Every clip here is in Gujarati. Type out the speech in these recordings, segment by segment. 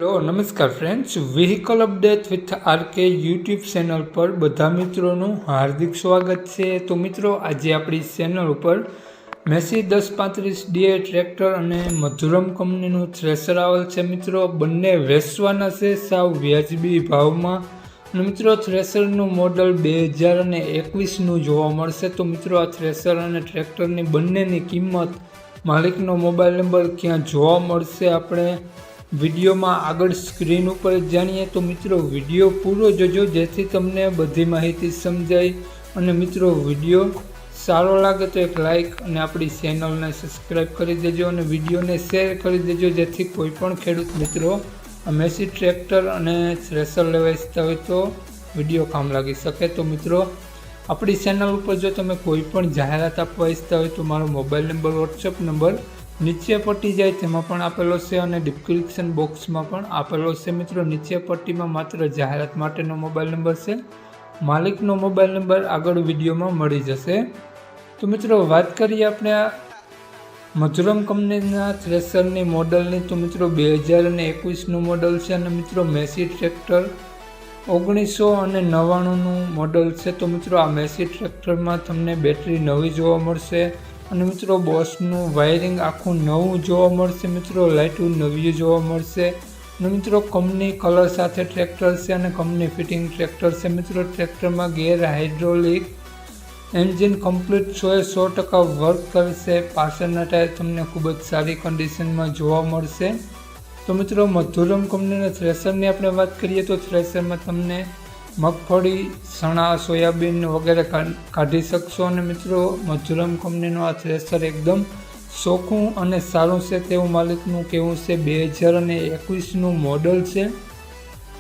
હેલો નમસ્કાર friends, vehicle update with RK YouTube channel પર બધા મિત્રોનું હાર્દિક સ્વાગત છે। તો મિત્રો, આજે આપણી ચેનલ ઉપર મેસી 1035 ડીએ ટ્રેક્ટર અને મધુરમ કંપનીનું થ્રેશર આવેલ છે। મિત્રો, બંને વેચવાના છે સાવ વ્યાજબી ભાવમાં। અને મિત્રો, થ્રેશરનું મોડલ 2021નું જોવા મળશે। તો મિત્રો, આ થ્રેશર અને ટ્રેક્ટરની બંનેની કિંમત, માલિકનો મોબાઈલ નંબર ક્યાં જોવા મળશે, આપણે વિડીયોમાં આગળ સ્ક્રીન ઉપર જાણીએ। તો મિત્રો, વિડીયો પૂરો જોજો જેથી તમને બધી માહિતી સમજાય। અને મિત્રો, વિડીયો સારો લાગે તો એક લાઇક અને આપણી ચેનલને સબસ્ક્રાઈબ કરી દેજો અને વિડીયોને શેર કરી દેજો જેથી કોઈ પણ ખેડૂત મિત્રો આ મેસી ટ્રેક્ટર અને થ્રેશર લેવા ઈચ્છતા હોય તો વિડીયો કામ લાગી શકે। તો મિત્રો, આપણી ચેનલ ઉપર જો તમે કોઈ પણ જાહેરાત આપવા ઈચ્છતા હોય તો મારો મોબાઈલ નંબર, વોટ્સઅપ નંબર નીચે પટ્ટી જાય તેમાં પણ આપેલો છે અને ડિસ્ક્રિપ્શન બોક્સમાં પણ આપેલો છે। મિત્રો, નીચે પટ્ટીમાં માત્ર જાહેરાત માટેનો મોબાઈલ નંબર છે, માલિકનો મોબાઈલ નંબર આગળ વિડીયોમાં મળી જશે। તો મિત્રો, વાત કરીએ આપણે આ મધુરમ કંપનીના થ્રેશરની મોડલની। તો મિત્રો, 2021નું મોડલ છે અને મિત્રો મેસી ટ્રેક્ટર 1999નું મોડલ છે। તો મિત્રો, આ મેસી ટ્રેક્ટરમાં તમને બેટરી નવી જોવા મળશે અને મિત્રો બોસનું વાયરિંગ આખું નવું જોવા મળશે। મિત્રો, લાઇટું નવી જોવા મળશે અને મિત્રો કંપની કલર સાથે ટ્રેક્ટર છે અને કંપની ફિટિંગ ટ્રેક્ટર છે। મિત્રો, ટ્રેક્ટરમાં gear hydraulic engine complete 100% work કરશે। પાછળના ટાયર તમને ખૂબ જ સારી કન્ડિશનમાં જોવા મળશે। તો મિત્રો, મધુરમ કંપનીના થ્રેશરની આપણે વાત કરીએ તો થ્રેશરમાં તમને મગફળી, ચણા, સોયાબીન વગેરે કાઢી શકશો અને મિત્રો મધુરમ કંપનીનું આ થ્રેશર એકદમ ચોખ્ખું અને સારું છે તેવું માલિકનું કહેવું છે। 2021નું મોડલ છે।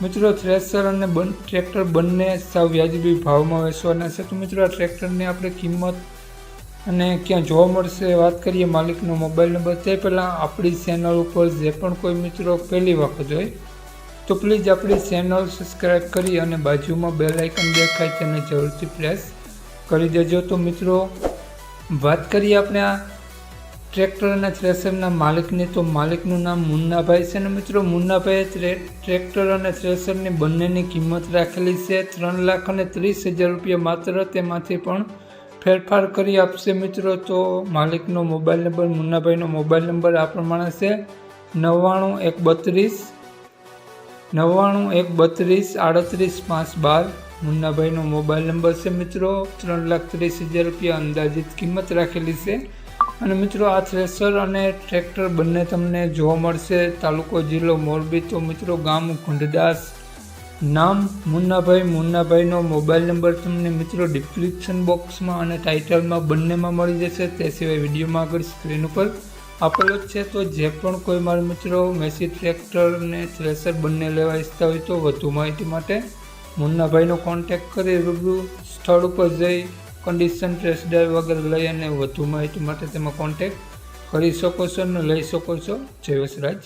મિત્રો, થ્રેશર અને ટ્રેક્ટર બંને સાવ વ્યાજબી ભાવમાં વેચવાના છે। તો મિત્રો, આ ટ્રેક્ટરની આપણે કિંમત અને ક્યાં જોવા મળશે વાત કરીએ, માલિકનો મોબાઈલ નંબર, તે પહેલાં આપણી ચેનલ ઉપર જે પણ કોઈ મિત્રો પહેલી વખત હોય તો પ્લીઝ આપણી ચેનલ સબસ્ક્રાઈબ કરી અને બાજુમાં બેલ આઇકન દેખાય તેને જરૂરથી પ્રેસ કરી દેજો। તો મિત્રો, વાત કરીએ આપણે આ ટ્રેક્ટર અને થ્રેશરના માલિકની, તો માલિકનું નામ મુન્નાભાઈ છે અને મિત્રો મુન્નાભાઈએ ટ્રેક્ટર અને થ્રેશરની બંનેની કિંમત રાખેલી છે 3,30,000 રૂપિયા માત્ર, તેમાંથી પણ ફેરફાર કરી આપશે। મિત્રો, તો માલિકનો મોબાઈલ નંબર, મુન્નાભાઈનો મોબાઈલ નંબર આ પ્રમાણે છે 99 132 38 મુન્નાભાઈનો મોબાઈલ નંબર છે। મિત્રો, 3,30,000 રૂપિયા અંદાજિત કિંમત રાખેલી છે અને મિત્રો આ થ્રેશર અને ટ્રેક્ટર બંને તમને જોવા મળશે તાલુકો જિલ્લો મોરબી। તો મિત્રો, ગામ ગુંડદાસ, નામ મુન્નાભાઈ, મુન્નાભાઈનો મોબાઈલ નંબર તમને મિત્રો ડિસ્ક્રિપ્શન બોક્સમાં અને ટાઇટલમાં બંનેમાં મળી જશે। તે સિવાય વિડીયોમાં આગળ સ્ક્રીન ઉપર આપેલો જ છે। તો જે પણ કોઈ મારા મિત્રો મેસી ટ્રેક્ટર અને થ્રેશર બંને લેવા ઈચ્છતા હોય તો વધુ માહિતી માટે મુન્નાભાઈનો કોન્ટેક્ટ કરી રૂબરૂ સ્થળ ઉપર જઈ કન્ડિશન, ટેસ્ટ ડ્રાઈવ વગેરે લઈ અને વધુ માહિતી માટે તેમાં કોન્ટેક્ટ કરી શકો છો અને લઈ શકો છો। જય વસરાજ।